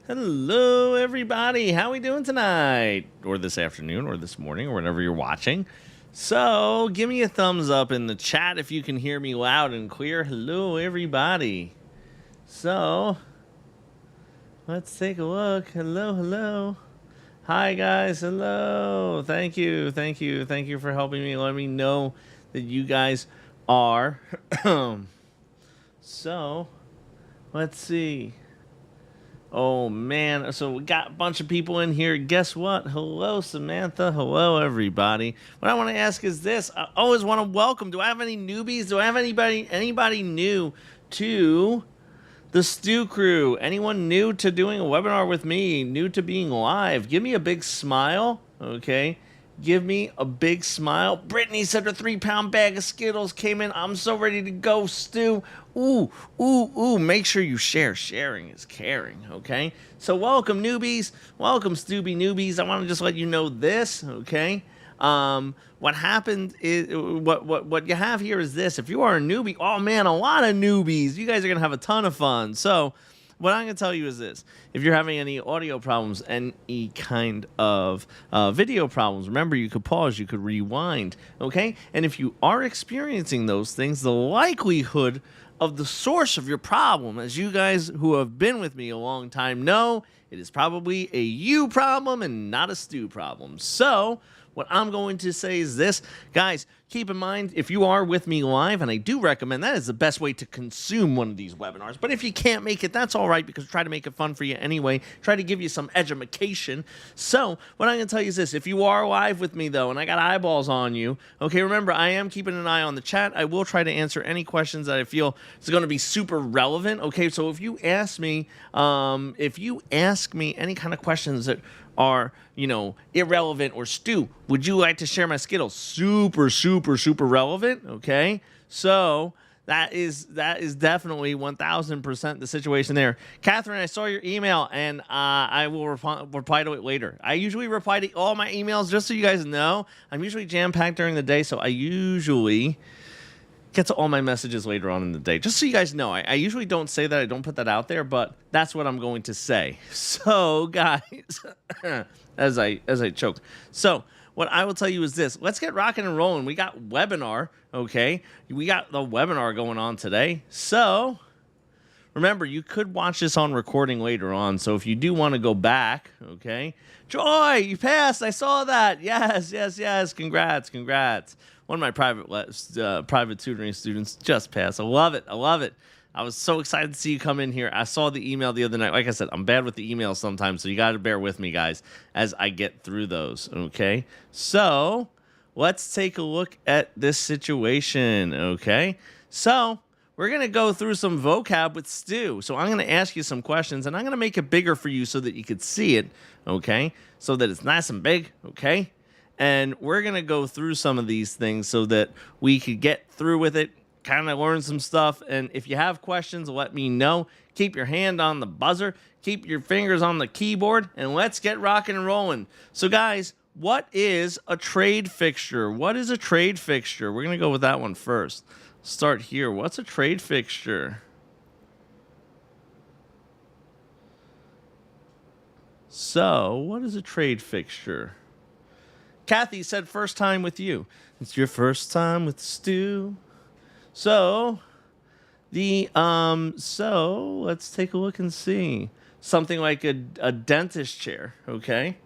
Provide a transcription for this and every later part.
Hello, everybody. How we doing tonight? Or this afternoon, or this morning, or whenever you're watching. So, give me a thumbs up in the chat if you can hear me loud and clear. Hello, everybody. So, let's take a look. Hello. Hi, guys. Hello. Thank you for helping me. Let me know that you guys are. So, let's see. Oh, man. So we got a bunch of people in here. Guess what? Hello, Samantha. Hello, everybody. What I want to ask is this. I always want to welcome. Do I have any newbies? Do I have anybody new to the Stu Crew? Anyone new to doing a webinar with me? New to being live? Give me a big smile, okay? Give me a big smile. Brittany said her 3-pound bag of Skittles came in. I'm so ready to go, Stu. Ooh. Make sure you share. Sharing is caring, okay? So welcome, newbies. Welcome, Stubby newbies. I want to just let you know this, okay? What happened is, what you have here is this. If you are a newbie, oh, man, a lot of newbies. You guys are going to have a ton of fun. So what I'm going to tell you is this. If you're having any audio problems, any kind of video problems, remember, you could pause, you could rewind, okay? And if you are experiencing those things, the likelihood of the source of your problem, as you guys who have been with me a long time know, it is probably a you problem and not a Stu problem. So what I'm going to say is this. Guys, keep in mind, if you are with me live, and I do recommend that is the best way to consume one of these webinars. But if you can't make it, that's all right, because I try to make it fun for you anyway. Try to give you some education. So what I'm going to tell you is this. If you are live with me, though, and I got eyeballs on you, okay, remember, I am keeping an eye on the chat. I will try to answer any questions that I feel is going to be super relevant, okay? So if you ask me any kind of questions that are, irrelevant, or Stu, would you like to share my Skittles? Super relevant, okay? So that is definitely 1,000% the situation there. Catherine, I saw your email, and I will reply to it later. I usually reply to all my emails, just so you guys know. I'm usually jam-packed during the day, so I usually get to all my messages later on in the day. Just so you guys know, I usually don't say that. I don't put that out there, but that's what I'm going to say. So, guys, as I choked. So, what I will tell you is this. Let's get rocking and rolling. We got webinar, okay? We got the webinar going on today. So, remember, you could watch this on recording later on. So, if you do want to go back, okay? Joy, you passed. I saw that. Yes. Congrats. One of my private tutoring students just passed. I love it. I was so excited to see you come in here. I saw the email the other night. Like I said, I'm bad with the emails sometimes, so you got to bear with me, guys, as I get through those, okay? So let's take a look at this situation, okay? So we're going to go through some vocab with Stu. So I'm going to ask you some questions, and I'm going to make it bigger for you so that you could see it, okay? So that it's nice and big, okay? And we're going to go through some of these things so that we could get through with it, kind of learn some stuff. And if you have questions, let me know. Keep your hand on the buzzer. Keep your fingers on the keyboard. And let's get rocking and rolling. So, guys, what is a trade fixture? What is a trade fixture? We're going to go with that one first. Start here. What's a trade fixture? So, what is a trade fixture? Kathy said first time with you. It's your first time with Stu. So let's take a look and see. Something like a dentist chair, okay?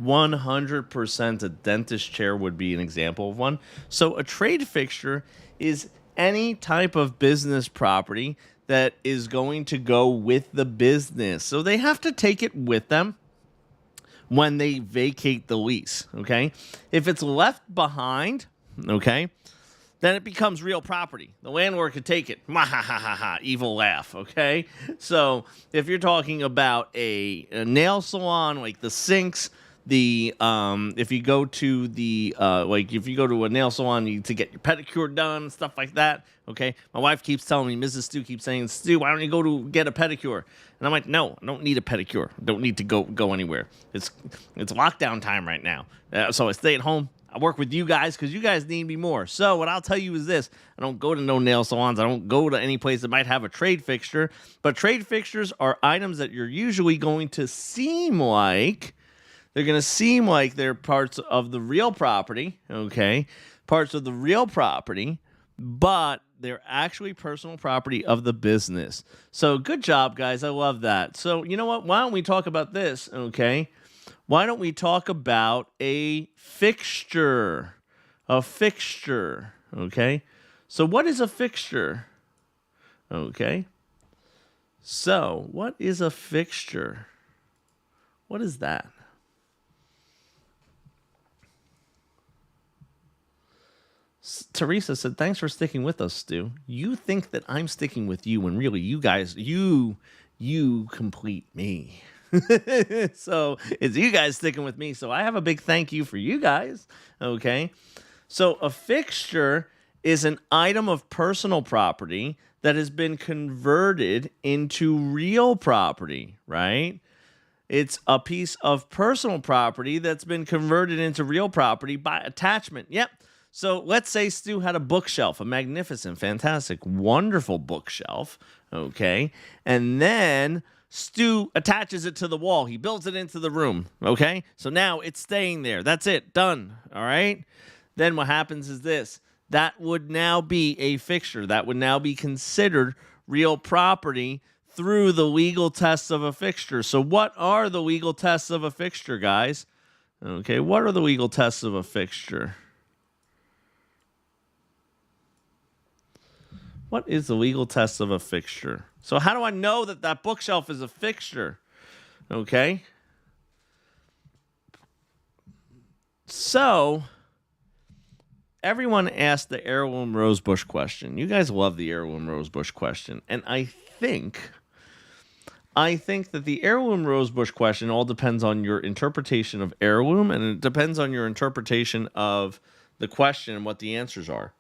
100% a dentist chair would be an example of one. So a trade fixture is any type of business property that is going to go with the business. So they have to take it with them when they vacate the lease, okay? If it's left behind, okay, then it becomes real property. The landlord could take it. Evil laugh, okay? So if you're talking about a nail salon, like the sinks, if you go to if you go to a nail salon to get your pedicure done, stuff like that, okay? My wife keeps telling me, Mrs. Stu keeps saying, Stu, why don't you go to get a pedicure? And I'm like, no, I don't need a pedicure. I don't need to go anywhere. It's lockdown time right now. So I stay at home. I work with you guys because you guys need me more. So what I'll tell you is this. I don't go to no nail salons. I don't go to any place that might have a trade fixture. But trade fixtures are items that you're usually going to seem like they're parts of the real property, okay? Parts of the real property, but they're actually personal property of the business. So good job, guys. I love that. So you know what? Why don't we talk about this, okay? Why don't we talk about a fixture? A fixture, okay? So what is a fixture? Okay. So what is a fixture? What is that? Teresa said, thanks for sticking with us, Stu. You think that I'm sticking with you when really you guys, you complete me. So it's you guys sticking with me. So I have a big thank you for you guys. Okay. So a fixture is an item of personal property that has been converted into real property, right? It's a piece of personal property that's been converted into real property by attachment. Yep. So let's say Stu had a bookshelf, a magnificent, fantastic, wonderful bookshelf, okay? And then Stu attaches it to the wall. He builds it into the room, okay? So now it's staying there. That's it. Done, all right? Then what happens is this. That would now be a fixture. That would now be considered real property through the legal tests of a fixture. So what are the legal tests of a fixture, guys? Okay, what are the legal tests of a fixture? What is the legal test of a fixture? So how do I know that that bookshelf is a fixture? Okay. So everyone asked the heirloom rosebush question. You guys love the heirloom rosebush question. And I think that the heirloom rosebush question all depends on your interpretation of heirloom, and it depends on your interpretation of the question and what the answers are.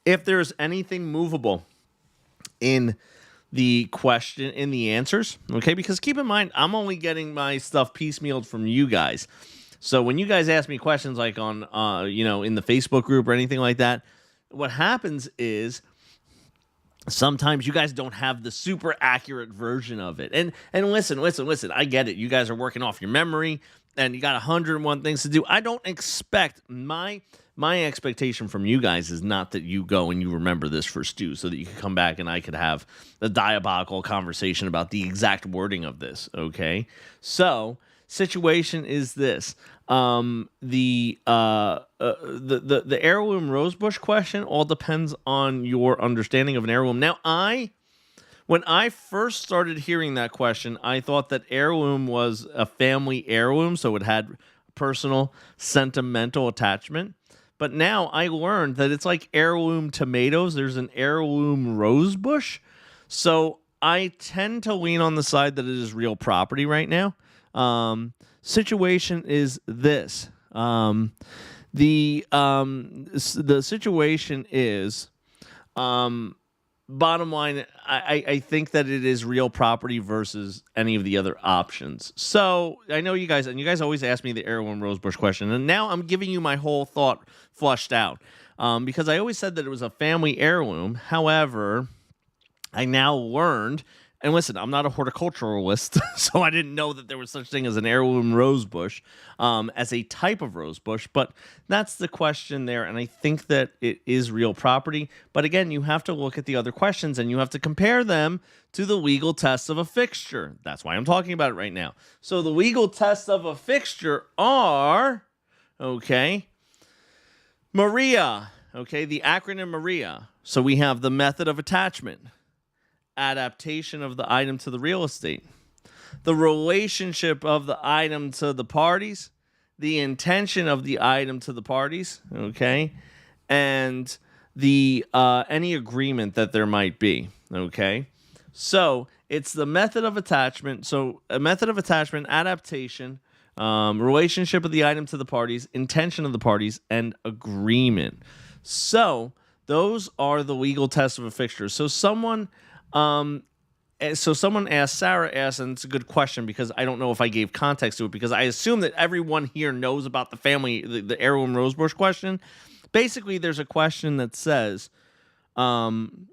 If there's anything movable in the question, in the answers, okay? Because keep in mind, I'm only getting my stuff piecemealed from you guys. So when you guys ask me questions like on, in the Facebook group or anything like that, what happens is sometimes you guys don't have the super accurate version of it. And listen, I get it. You guys are working off your memory and you got 101 things to do. I don't expect my expectation from you guys is not that you go and you remember this for Stu so that you can come back and I could have a diabolical conversation about the exact wording of this, okay? So, situation is this. The heirloom rosebush question all depends on your understanding of an heirloom. Now, when I first started hearing that question, I thought that heirloom was a family heirloom, so it had personal, sentimental attachment. But now I learned that it's like heirloom tomatoes. There's an heirloom rosebush. So I tend to lean on the side that it is real property right now. Situation is this. The situation is, bottom line, I think that it is real property versus any of the other options. So I know you guys, and you guys always ask me the heirloom rosebush question, and now I'm giving you my whole thought flushed out, because I always said that it was a family heirloom. However, I now learned, and listen, I'm not a horticulturalist, so I didn't know that there was such thing as an heirloom rosebush, as a type of rosebush, but that's the question there, and I think that it is real property. But again, you have to look at the other questions, and you have to compare them to the legal tests of a fixture. That's why I'm talking about it right now. So the legal tests of a fixture are, okay, Maria, okay, the acronym Maria. So we have the method of attachment, adaptation of the item to the real estate, the relationship of the item to the parties, the intention of the item to the parties, okay, and the any agreement that there might be, okay. So it's the method of attachment. So a method of attachment, adaptation, relationship of the item to the parties, intention of the parties, and agreement. So those are the legal tests of a fixture. So someone, so someone asked, Sarah asked, and it's a good question because I don't know if I gave context to it because I assume that everyone here knows about the family, the heirloom rosebush question. Basically, there's a question that says,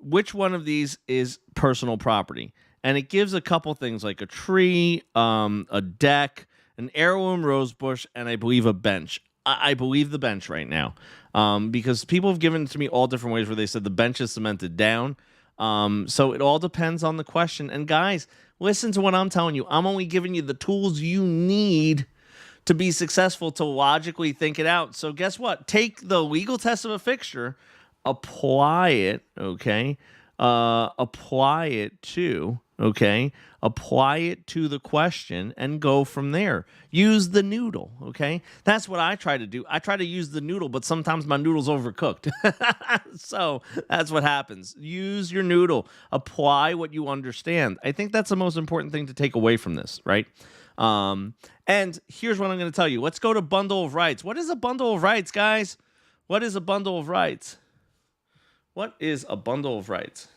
which one of these is personal property? And it gives a couple things like a tree, a deck, an heirloom rosebush, and I believe a bench. I believe the bench right now because people have given it to me all different ways where they said the bench is cemented down. So it all depends on the question. And guys, listen to what I'm telling you. I'm only giving you the tools you need to be successful to logically think it out. So guess what? Take the legal test of a fixture, apply it, okay? Apply it to the question and go from there. Use the noodle, okay? That's what I try to do. I try to use the noodle, but sometimes my noodle's overcooked. So that's what happens. Use your noodle. Apply what you understand. I think that's the most important thing to take away from this, right? And here's what I'm going to tell you. Let's go to bundle of rights. What is a bundle of rights, guys? What is a bundle of rights? What is a bundle of rights?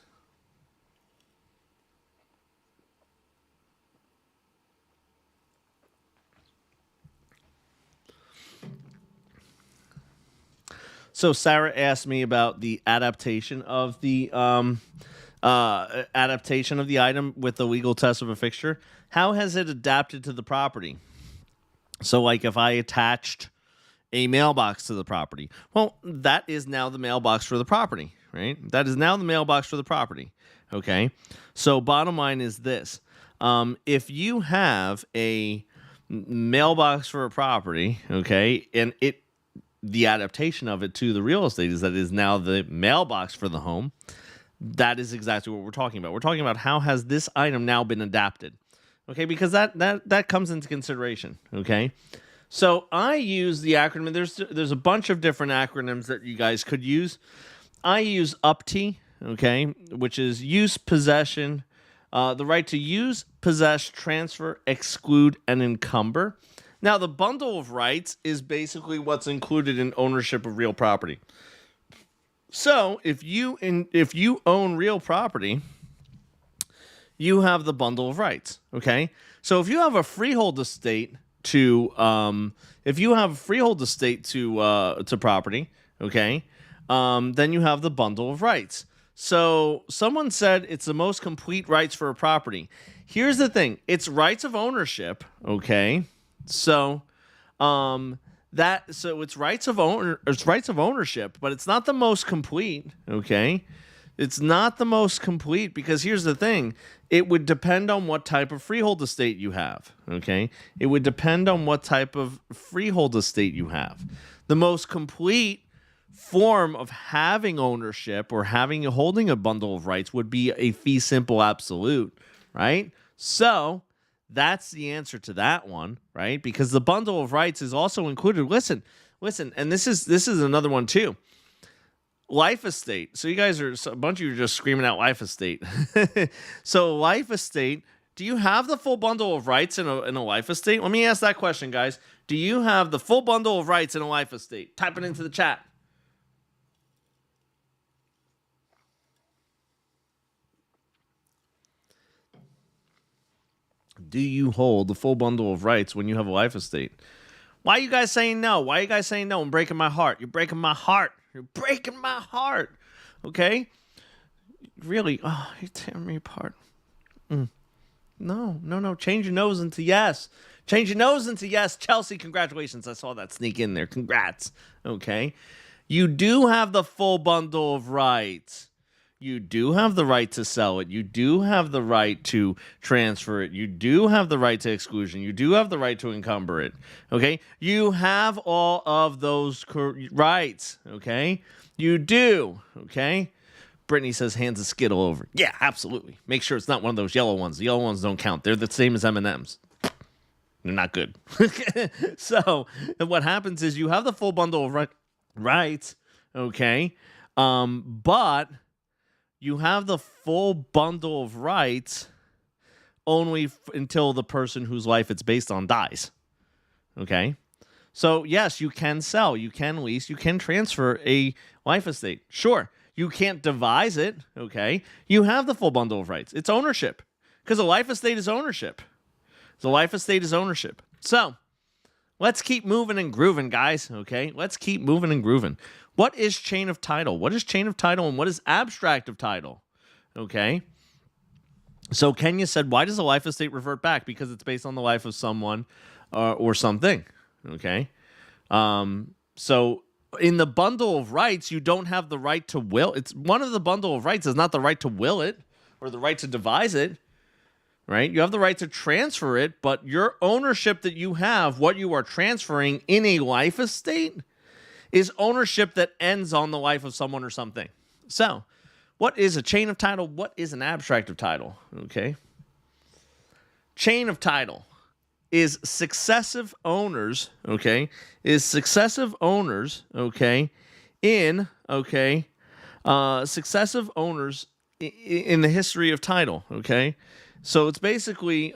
So Sarah asked me about the adaptation of the item with the legal test of a fixture. How has it adapted to the property? So, like, if I attached a mailbox to the property, well, that is now the mailbox for the property, right? That is now the mailbox for the property. Okay. So, bottom line is this: if you have a mailbox for a property, okay, and the adaptation of it to the real estate is that it is now the mailbox for the home. That is exactly what we're talking about. We're talking about how has this item now been adapted, okay? Because that comes into consideration, okay? So I use the acronym. There's a bunch of different acronyms that you guys could use. I use UPT, okay, which is use, possession, the right to use, possess, transfer, exclude, and encumber. Now, the bundle of rights is basically what's included in ownership of real property. So, if you own real property, you have the bundle of rights. Okay, so if you have a freehold estate to property, okay, then you have the bundle of rights. So someone said it's the most complete rights for a property. Here's the thing: it's rights of ownership. Okay. So, it's rights of ownership, but it's not the most complete. Okay, it's not the most complete because here's the thing: it would depend on what type of freehold estate you have. Okay, it would depend on what type of freehold estate you have. The most complete form of having ownership or holding a bundle of rights would be a fee simple absolute, right? So that's the answer to that one, right? Because the bundle of rights is also included. Listen, and this is another one too. Life estate. So you guys a bunch of you are just screaming out life estate. So life estate. Do you have the full bundle of rights in a life estate? Let me ask that question, guys. Do you have the full bundle of rights in a life estate? Type it into the chat. Do you hold the full bundle of rights when you have a life estate? Why are you guys saying no? Why are you guys saying no and breaking my heart? You're breaking my heart. You're breaking my heart. Okay? Really? Oh, you're tearing me apart. No. Change your nose into yes. Change your nose into yes. Chelsea, congratulations. I saw that sneak in there. Congrats. Okay? You do have the full bundle of rights. You do have the right to sell it. You do have the right to transfer it. You do have the right to exclusion. You do have the right to encumber it. Okay? You have all of those rights. Okay? You do. Okay? Brittany says hands a Skittle over. Yeah, absolutely. Make sure it's not one of those yellow ones. The yellow ones don't count. They're the same as M&Ms. They're not good. So what happens is you have the full bundle of rights. Okay? But you have the full bundle of rights only until the person whose life it's based on dies. Okay? So, yes, you can sell, you can lease, you can transfer a life estate. Sure, you can't devise it. Okay? You have the full bundle of rights. It's ownership. Because a life estate is ownership. The life estate is ownership. So let's keep moving and grooving, guys. Okay, let's keep moving and grooving. What is chain of title? What is chain of title and what is abstract of title? Okay. So Kenya said, why does a life estate revert back? Because it's based on the life of someone or something. Okay. So in the bundle of rights, you don't have the right to will. It's one of the bundle of rights is not the right to will it or the right to devise it. Right? You have the right to transfer it, but your ownership that you have, what you are transferring in a life estate, is ownership that ends on the life of someone or something. So, what is a chain of title? What is an abstract of title? Okay. Chain of title is successive owners, okay? Is successive owners, okay, in, okay, successive owners in the history of title, okay? So it's basically,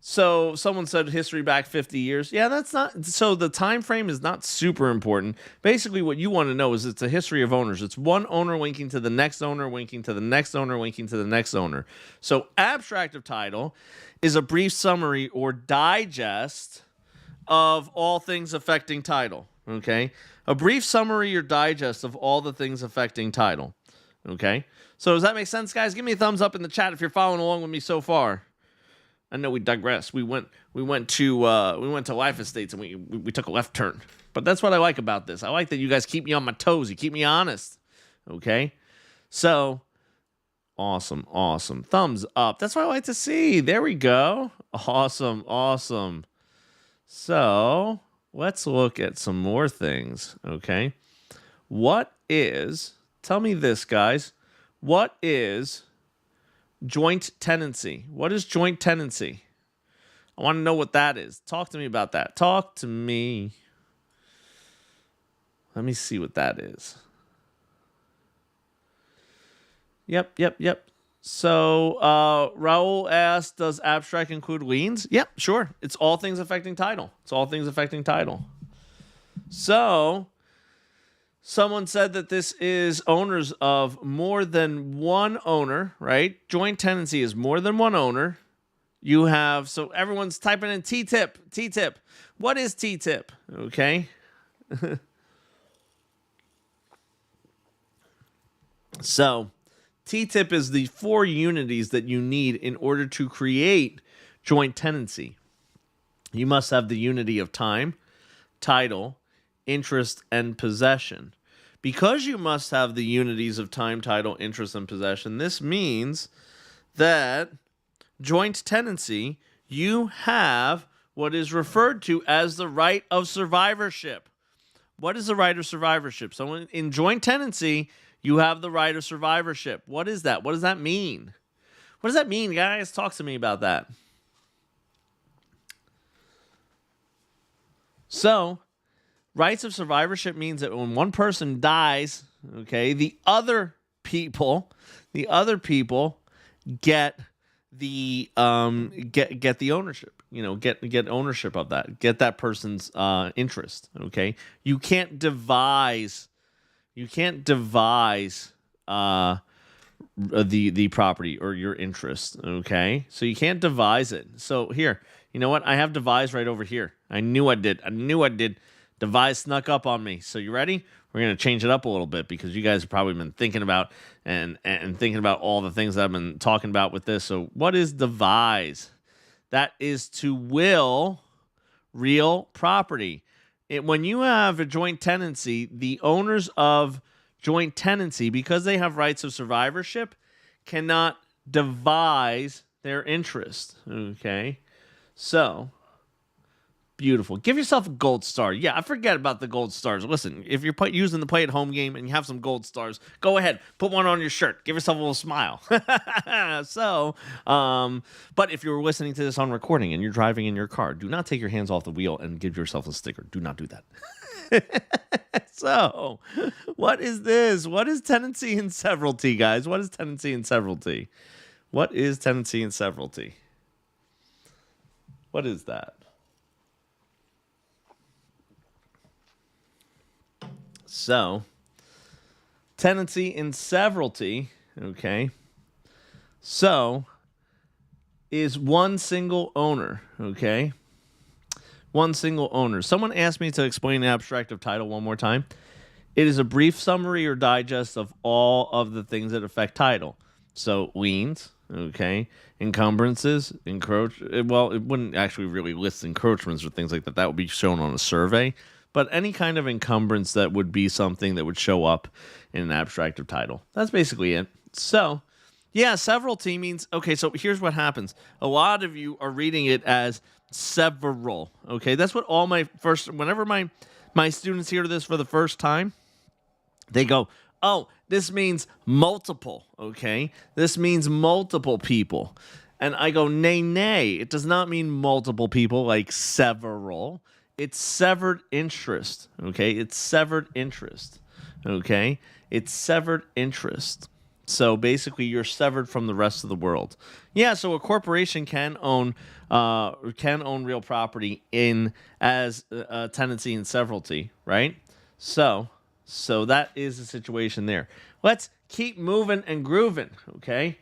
so someone said history back 50 years. Yeah, that's not, so the time frame is not super important. Basically, what you want to know is it's a history of owners. It's one owner linking to the next owner, linking to the next owner, linking to the next owner. So abstract of title is a brief summary or digest of all things affecting title, okay? A brief summary or digest of all the things affecting title, okay? So does that make sense, guys? Give me a thumbs up in the chat if you're following along with me so far. I know we digress. We went to life estates and we took a left turn. But that's what I like about this. I like that you guys keep me on my toes. You keep me honest. Okay? So awesome. Thumbs up. That's what I like to see. There we go. Awesome. So let's look at some more things. Okay? Tell me this, guys. What is joint tenancy? What is joint tenancy? I want to know what that is. Talk to me about that. Talk to me. Let me see what that is. Yep. So Raul asked, does abstract include liens? Yep, sure. It's all things affecting title. So someone said that this is owners of more than one owner, right? Joint tenancy is more than one owner. You have, so everyone's typing in T-tip. What is T-tip? Okay. So T-tip is the 4 unities that you need in order to create joint tenancy. You must have the unity of time, title, interest, and possession. Because you must have the unities of time, title, interest, and possession, this means that joint tenancy, you have what is referred to as the right of survivorship. What is the right of survivorship? So in joint tenancy, you have the right of survivorship. What is that? What does that mean? What does that mean, guys? Talk to me about that. So, rights of survivorship means that when one person dies, okay, the other people get the get the ownership. Get ownership of that. Get that person's interest. Okay, you can't devise the property or your interest. Okay, so you can't devise it. So here, you know what? I have devise right over here. I knew I did. Devise snuck up on me. So you ready? We're going to change it up a little bit because you guys have probably been thinking about and thinking about all the things that I've been talking about with this. So what is devise? That is to will real property. When you have a joint tenancy, the owners of joint tenancy, because they have rights of survivorship, cannot devise their interest. Okay? So, beautiful. Give yourself a gold star. Yeah, I forget about the gold stars. Listen, if you're using the Play at Home game and you have some gold stars, go ahead, put one on your shirt. Give yourself a little smile. So, but if you're listening to this on recording and you're driving in your car, do not take your hands off the wheel and give yourself a sticker. Do not do that. So, what is this? What is tenancy and severalty, guys? What is tenancy and severalty? What is tenancy and severalty? What is that? So, tenancy and severalty, okay? So, is one single owner, okay? One single owner. Someone asked me to explain the abstract of title one more time. It is a brief summary or digest of all of the things that affect title. So liens, okay, encumbrances, well, it wouldn't actually really list encroachments or things like that. That would be shown on a survey. But any kind of encumbrance that would be something that would show up in an abstract of title. That's basically it. So, yeah, severalty means, okay, so here's what happens. A lot of you are reading it as several, okay? That's what all whenever my students hear this for the first time, they go, oh, this means multiple, okay? This means multiple people. And I go, nay, it does not mean multiple people like several. It's severed interest, okay? It's severed interest, okay? It's severed interest. So basically, you're severed from the rest of the world. Yeah, so a corporation can own real property in as tenancy and severalty, right? So that is the situation there. Let's keep moving and grooving, okay?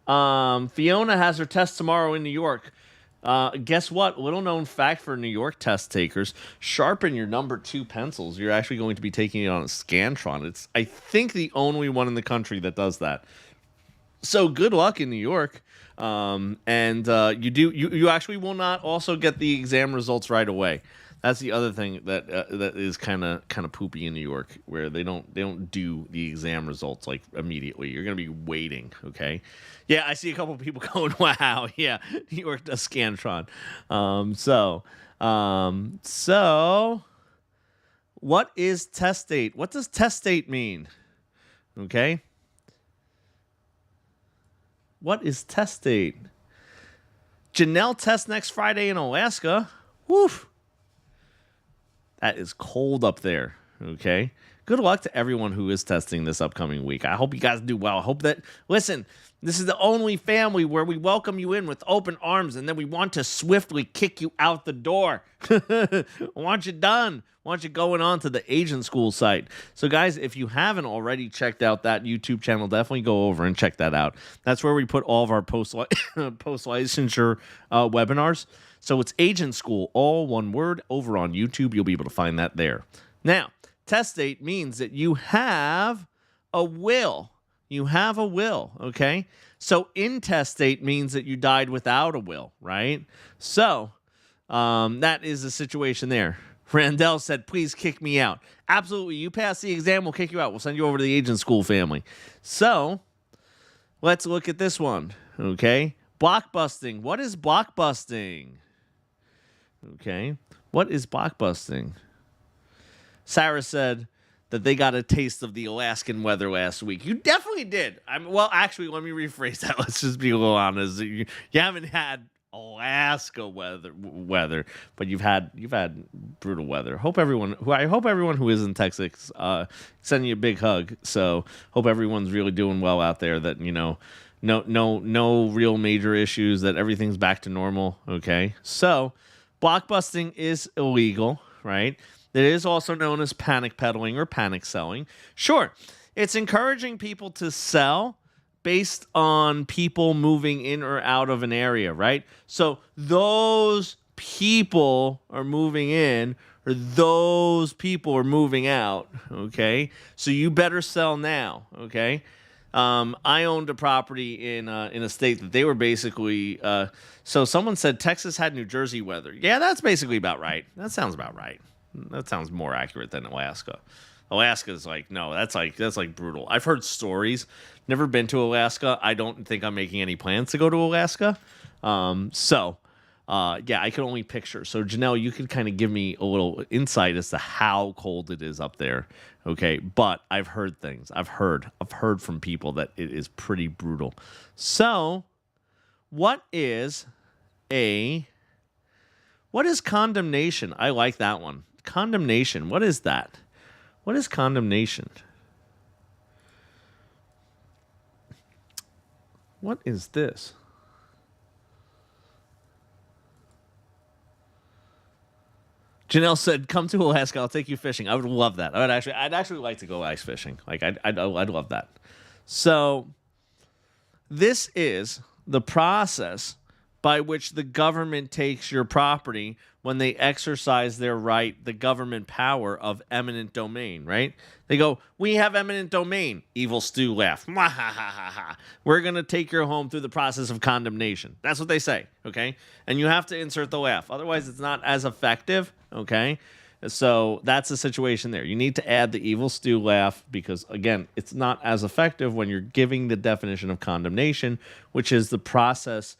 Fiona has her test tomorrow in New York. Guess what? Little known fact for New York test takers: sharpen your number 2 pencils. You're actually going to be taking it on a Scantron. It's, I think, the only one in the country that does that. So good luck in New York. You actually will not also get the exam results right away. That's the other thing that is kind of poopy in New York, where they don't do the exam results like immediately. You're gonna be waiting, okay? Yeah, I see a couple people going, "Wow, yeah, New York does Scantron." So, what is test date? What does test date mean? Okay, what is test date? Janelle tests next Friday in Alaska. Woof. That is cold up there, okay? Good luck to everyone who is testing this upcoming week. I hope you guys do well. I hope that, listen, this is the only family where we welcome you in with open arms and then we want to swiftly kick you out the door. I want you done. I want you going on to the Agent School site. So, guys, if you haven't already checked out that YouTube channel, definitely go over and check that out. That's where we put all of our post-licensure webinars. So it's Agent School, all one word, over on YouTube. You'll be able to find that there. Now, test date means that you have a will. You have a will, okay? So intestate means that you died without a will, right? So that is the situation there. Randall said, please kick me out. Absolutely. You pass the exam, we'll kick you out. We'll send you over to the Agent School family. So let's look at this one, okay? Blockbusting. What is blockbusting? Okay. What is blockbusting? Sarah said that they got a taste of the Alaskan weather last week. You definitely did. Well, actually, let me rephrase that. Let's just be a little honest. You haven't had Alaska weather, but you've had brutal weather. I hope everyone who is in Texas sending you a big hug. So hope everyone's really doing well out there. That no real major issues. That everything's back to normal. Okay, so blockbusting is illegal, right? It is also known as panic peddling or panic selling. Sure, it's encouraging people to sell based on people moving in or out of an area, right? So those people are moving in or those people are moving out, okay? So you better sell now, okay? I owned a property in a state that they were basically so someone said Texas had New Jersey weather. Yeah, that's basically about right. That sounds about right. That sounds more accurate than Alaska. Alaska's like, no, that's like brutal. I've heard stories. Never been to Alaska. I don't think I'm making any plans to go to Alaska. Yeah, I can only picture. So Janelle, you could kind of give me a little insight as to how cold it is up there. Okay, but I've heard things. I've heard from people that it is pretty brutal. So, what is condemnation? I like that one. Condemnation. What is that? What is condemnation? What is this? Janelle said, "Come to Alaska. I'll take you fishing." I would love that. I'd actually like to go ice fishing. Like I'd love that. So, this is the process by which the government takes your property when they exercise their right, the government power of eminent domain, right? They go, we have eminent domain. Evil Stu laugh. We're going to take your home through the process of condemnation. That's what they say, okay? And you have to insert the laugh. Otherwise, it's not as effective, okay? So that's the situation there. You need to add the Evil Stu laugh because, again, it's not as effective when you're giving the definition of condemnation, which is the process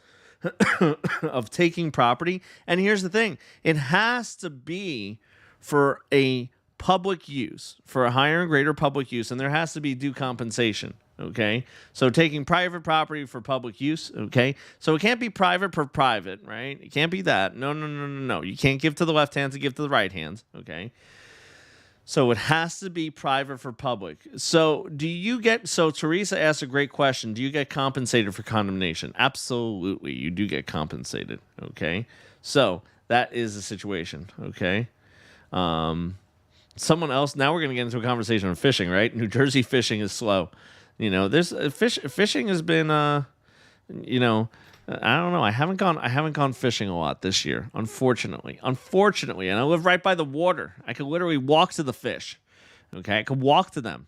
of taking property. And here's the thing. It has to be for a public use, for a higher and greater public use, and there has to be due compensation, okay? So taking private property for public use, okay? So it can't be private for private, right? It can't be that. No. You can't give to the left hand to give to the right hand, okay? So it has to be private for public. So Teresa asked a great question. Do you get compensated for condemnation? Absolutely. You do get compensated. Okay. So that is the situation. Okay. Someone else, now we're going to get into a conversation on fishing, right? New Jersey fishing is slow. There's fishing has been, I don't know. I haven't gone fishing a lot this year, unfortunately. And I live right by the water. I could literally walk to the fish. Okay, I could walk to them.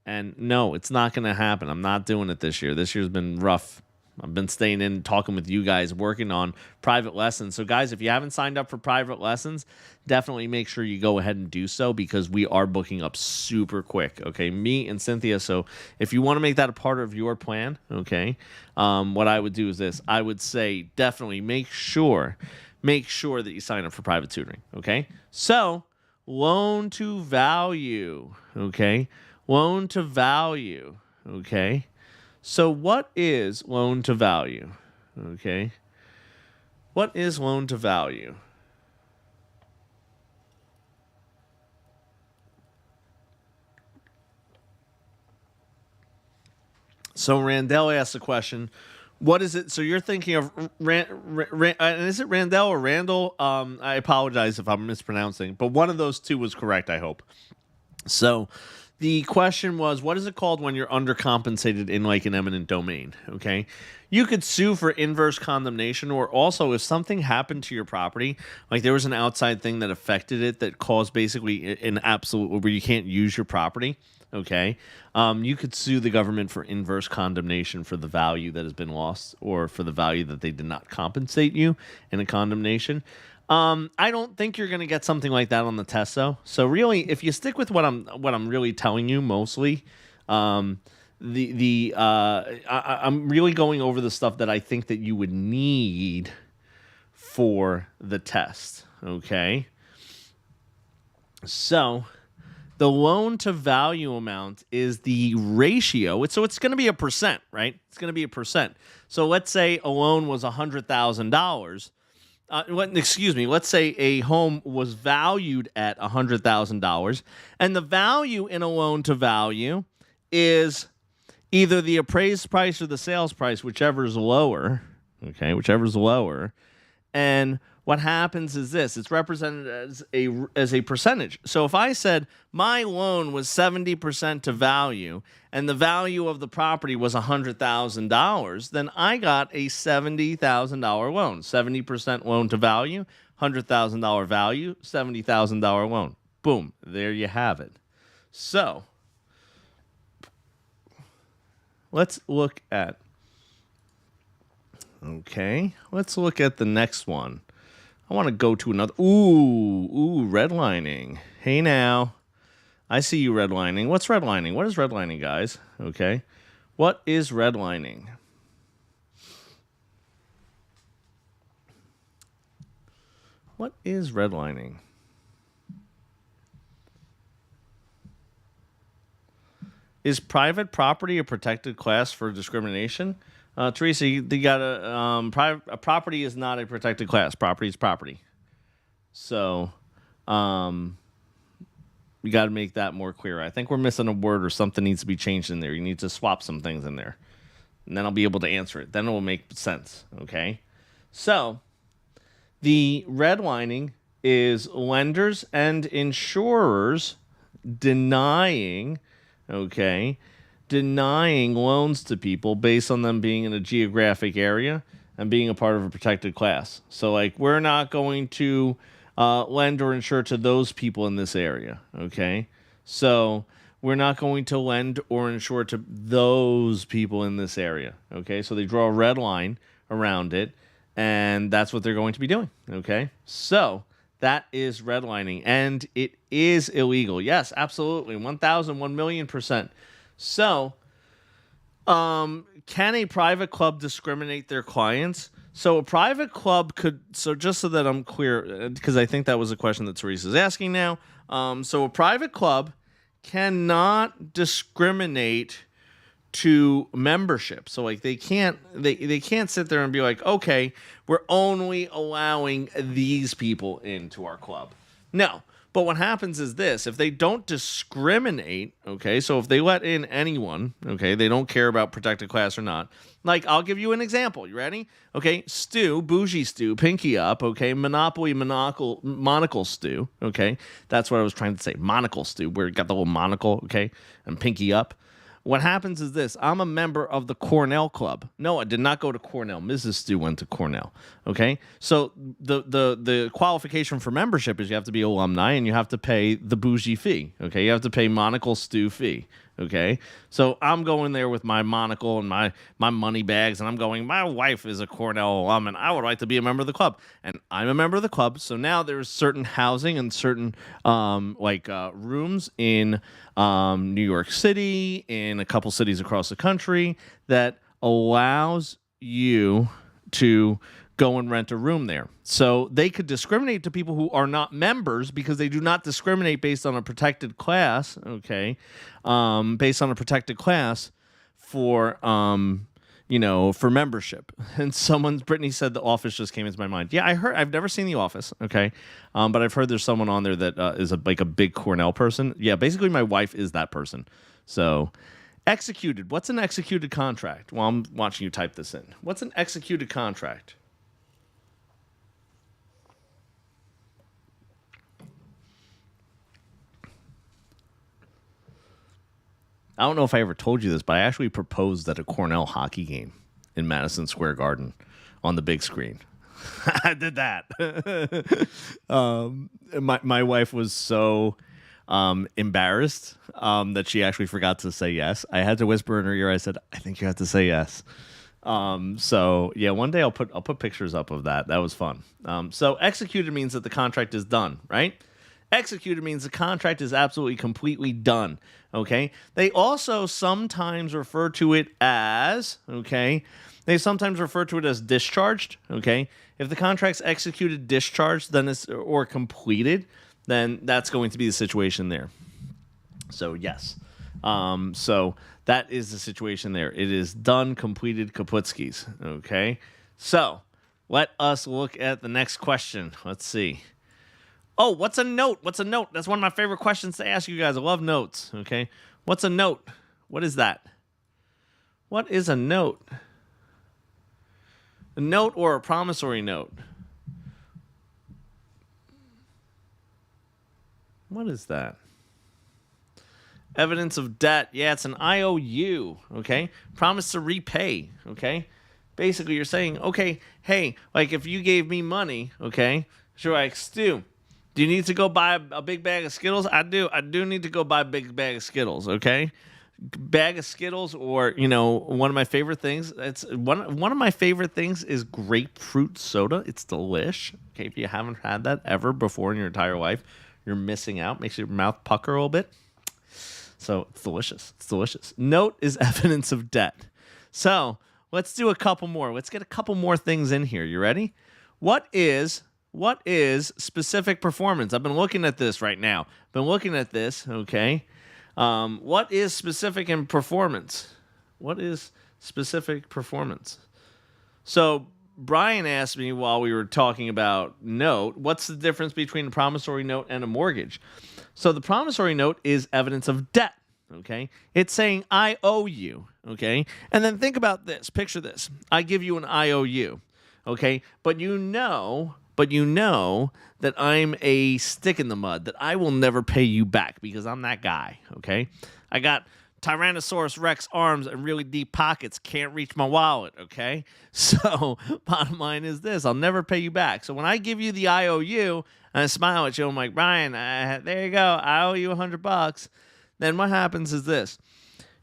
And no, it's not going to happen. I'm not doing it this year. This year's been rough. I've been staying in, talking with you guys, working on private lessons. So, guys, if you haven't signed up for private lessons, definitely make sure you go ahead and do so because we are booking up super quick, okay? Me and Cynthia. So, if you want to make that a part of your plan, okay, what I would do is this. I would say definitely make sure that you sign up for private tutoring, okay? So, loan to value, okay? Loan to value, okay? So what is loan to value? Okay. What is loan to value? So Randell asked the question, what is it? So you're thinking of, is it Randell or Randall? I apologize if I'm mispronouncing, but one of those two was correct, I hope. So the question was, what is it called when you're undercompensated in like an eminent domain? Okay. You could sue for inverse condemnation, or also if something happened to your property, like there was an outside thing that affected it that caused basically an absolute where you can't use your property. Okay. You could sue the government for inverse condemnation for the value that has been lost or for the value that they did not compensate you in a condemnation. I don't think you're going to get something like that on the test, though. So really, if you stick with what I'm really telling you mostly, I'm really going over the stuff that I think that you would need for the test. Okay. So the loan to value amount is the ratio. So it's going to be a percent, right? It's going to be a percent. So let's say a loan was $100,000. Let's say a home was valued at $100,000, and the value in a loan to value is either the appraised price or the sales price, whichever is lower. Okay, whichever is lower. And what happens is this: it's represented as a percentage. So if I said my loan was 70% to value and the value of the property was $100,000, then I got a $70,000 loan. 70% loan to value, $100,000 value, $70,000 loan. Boom, there you have it. So let's look at the next one. I want to go to another. Ooh, redlining. Hey now. I see you redlining. What's redlining? What is redlining, guys? Okay. What is redlining? What is redlining? Is private property a protected class for discrimination? Teresa, you got a property is not a protected class. Property is property. So, we got to make that more clear. I think we're missing a word or something needs to be changed in there. You need to swap some things in there. And then I'll be able to answer it. Then it will make sense. Okay. So, the redlining is lenders and insurers denying loans to people based on them being in a geographic area and being a part of a protected class. So, like, we're not going to lend or insure to those people in this area, okay? So, we're not going to lend or insure to those people in this area, okay? So, they draw a red line around it, and that's what they're going to be doing, okay? So, that is redlining, and it is illegal. Yes, absolutely, 1,000,000,000%. So, can a private club discriminate their clients? So a private club could, so just so that I'm clear, because I think that was a question that Teresa's asking now. So a private club cannot discriminate to membership. So like they can't sit there and be like, okay, we're only allowing these people into our club. No. But what happens is this: if they don't discriminate, okay, so if they let in anyone, okay, they don't care about protected class or not. Like, I'll give you an example. You ready? Okay, Stu, Bougie Stu, Pinky Up, okay, Monopoly, Monocle Stu, okay, that's what I was trying to say, Monocle Stu, where it got the little monocle, okay, and Pinky Up. What happens is this: I'm a member of the Cornell Club. No, I did not go to Cornell. Mrs. Stu went to Cornell. Okay, so the qualification for membership is you have to be alumni and you have to pay the bougie fee. Okay, you have to pay Monocle Stu fee. Okay, so I'm going there with my monocle and my money bags, and I'm going, my wife is a Cornell alum, and I would like to be a member of the club, and I'm a member of the club. So now there's certain housing and certain rooms in New York City, in a couple cities across the country, that allows you to go and rent a room there. So they could discriminate to people who are not members because they do not discriminate based on a protected class, okay? Based on a protected class for, for membership. And Brittany said The Office just came into my mind. Yeah, I've never seen The Office, okay? But I've heard there's someone on there that is a big Cornell person. Yeah, basically my wife is that person. So, executed. What's an executed contract? Well, I'm watching you type this in. What's an executed contract? I don't know if I ever told you this, but I actually proposed at a Cornell hockey game in Madison Square Garden on the big screen. I did that. My wife was so embarrassed that she actually forgot to say yes. I had to whisper in her ear. I said, "I think you have to say yes." So yeah, one day I'll put pictures up of that. That was fun. So executed means that the contract is done, right? Executed means the contract is absolutely completely done. Okay. They also sometimes refer to it as, okay, they sometimes refer to it as discharged. Okay. If the contract's executed, discharged, then or completed, then that's going to be the situation there. So yes. So that is the situation there. It is done, completed, kaputskis. Okay. So let us look at the next question. Let's see. Oh, what's a note? What's a note? That's one of my favorite questions to ask you guys. I love notes, okay? What's a note? What is that? What is a note? A note or a promissory note? What is that? Evidence of debt. Yeah, it's an IOU, okay? Promise to repay, okay? Basically, you're saying, okay, hey, like if you gave me money, okay? Sure, like, Stu, do you need to go buy a big bag of Skittles? I do. I do need to go buy a big bag of Skittles, okay? Bag of Skittles, or, one of my favorite things. It's one of my favorite things is grapefruit soda. It's delish. Okay, if you haven't had that ever before in your entire life, you're missing out. Makes your mouth pucker a little bit. So it's delicious. It's delicious. Note is evidence of debt. So let's do a couple more. Let's get a couple more things in here. You ready? What is specific performance? I've been looking at this right now. Okay? What is specific in performance? What is specific performance? So Brian asked me while we were talking about note, what's the difference between a promissory note and a mortgage? So the promissory note is evidence of debt. Okay? It's saying I owe you. Okay? And then think about this. Picture this. I give you an IOU. Okay? But you know that I'm a stick in the mud, that I will never pay you back because I'm that guy, okay? I got Tyrannosaurus Rex arms and really deep pockets can't reach my wallet, okay? So, bottom line is this: I'll never pay you back. So, when I give you the IOU and I smile at you, I'm like, Brian, there you go, I owe you $100. Then what happens is this: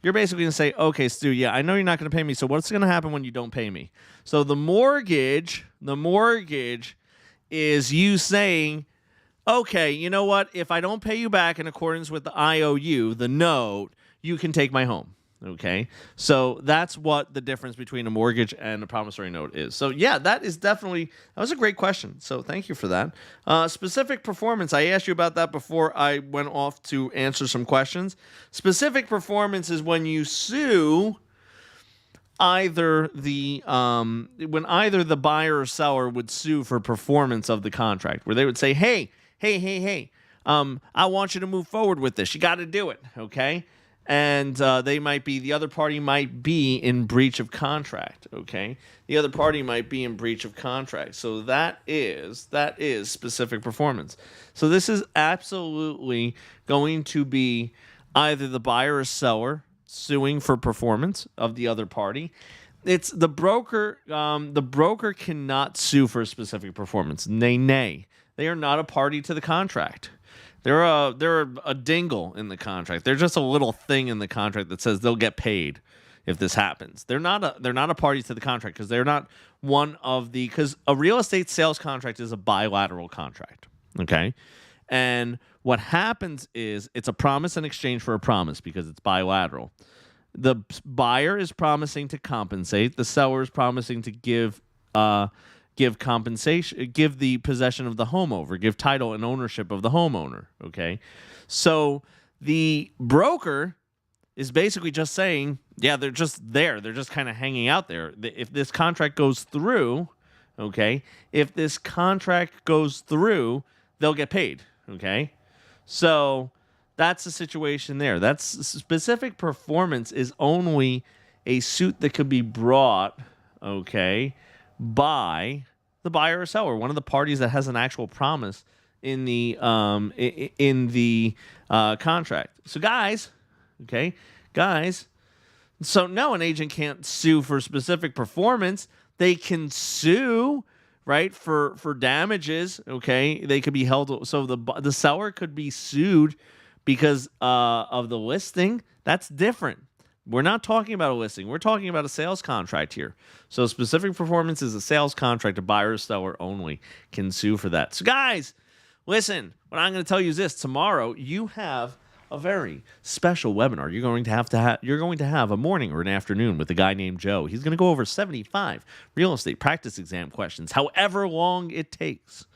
you're basically going to say, okay, Stu, yeah, I know you're not going to pay me, so what's going to happen when you don't pay me? So, the mortgage is you saying, okay, you know what? If I don't pay you back in accordance with the IOU, the note, you can take my home. Okay? So that's what the difference between a mortgage and a promissory note is. So yeah, that was a great question. So thank you for that. Specific performance, I asked you about that before I went off to answer some questions. Specific performance is when you sue either when either the buyer or seller would sue for performance of the contract, where they would say, hey, I want you to move forward with this. You got to do it, okay? And the other party might be in breach of contract, okay? The other party might be in breach of contract. So that is specific performance. So this is absolutely going to be either the buyer or seller suing for performance of the other party. It's the broker. The broker cannot sue for a specific performance. Nay. They are not a party to the contract. They're a dingle in the contract. They're just a little thing in the contract that says they'll get paid if this happens. They're not a party to the contract because they're not because a real estate sales contract is a bilateral contract. Okay. And what happens is it's a promise in exchange for a promise because it's bilateral. The buyer is promising to compensate. The seller is promising to give compensation, give the possession of the home over, give title and ownership of the homeowner, okay? So the broker is basically just saying, yeah, they're just there. They're just kind of hanging out there. If this contract goes through, okay, they'll get paid, okay? So that's the situation there. That's specific performance is only a suit that could be brought, okay, by the buyer or seller, one of the parties that has an actual promise in the contract. So guys, so no, an agent can't sue for specific performance. They can sue, right, for damages. Okay, they could be held. So the seller could be sued because of the listing. That's different. We're not talking about a listing. We're talking about a sales contract here. So specific performance is a sales contract. A buyer or seller only can sue for that. So guys, listen, what I'm going to tell you is this. Tomorrow, you have a very special webinar. You're going to have a morning or an afternoon with a guy named Joe. He's going to go over 75 real estate practice exam questions, however long it takes.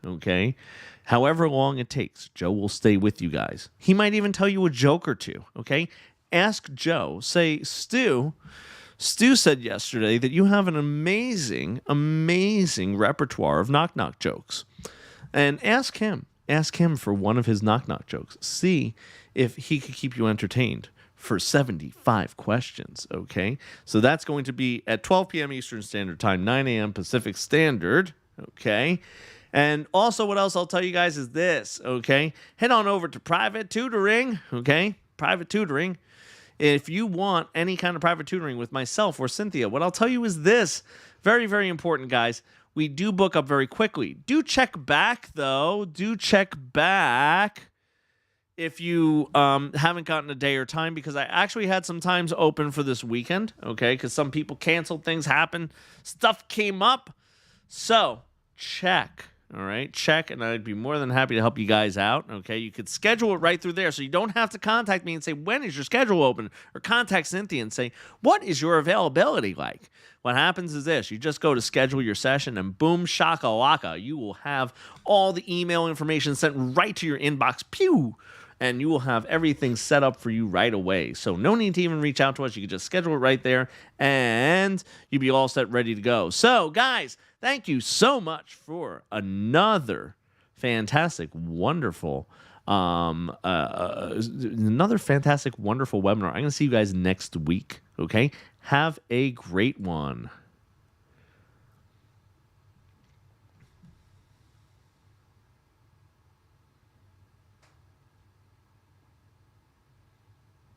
Okay? However long it takes, Joe will stay with you guys. He might even tell you a joke or two, okay? Ask Joe, say, Stu said yesterday that you have an amazing repertoire of knock-knock jokes. And ask him for one of his knock-knock jokes. See if he could keep you entertained for 75 questions, okay? So that's going to be at 12 p.m. Eastern Standard Time, 9 a.m. Pacific Standard, okay? And also what else I'll tell you guys is this, okay? Head on over to Private Tutoring, okay? Private Tutoring. If you want any kind of private tutoring with myself or Cynthia, what I'll tell you is this. Very, very important, guys. We do book up very quickly. Do check back, though. Do check back if you haven't gotten a day or time, because I actually had some times open for this weekend, okay? Because some people canceled, things happened, stuff came up. So check. All right, check, and I'd be more than happy to help you guys out, okay? You could schedule it right through there, so you don't have to contact me and say, when is your schedule open? Or contact Cynthia and say, what is your availability like? What happens is this. You just go to schedule your session, and boom, shakalaka, you will have all the email information sent right to your inbox, pew, and you will have everything set up for you right away. So no need to even reach out to us. You can just schedule it right there, and you'll be all set, ready to go. So, guys, thank you so much for another fantastic, wonderful, webinar. I'm going to see you guys next week, okay? Have a great one.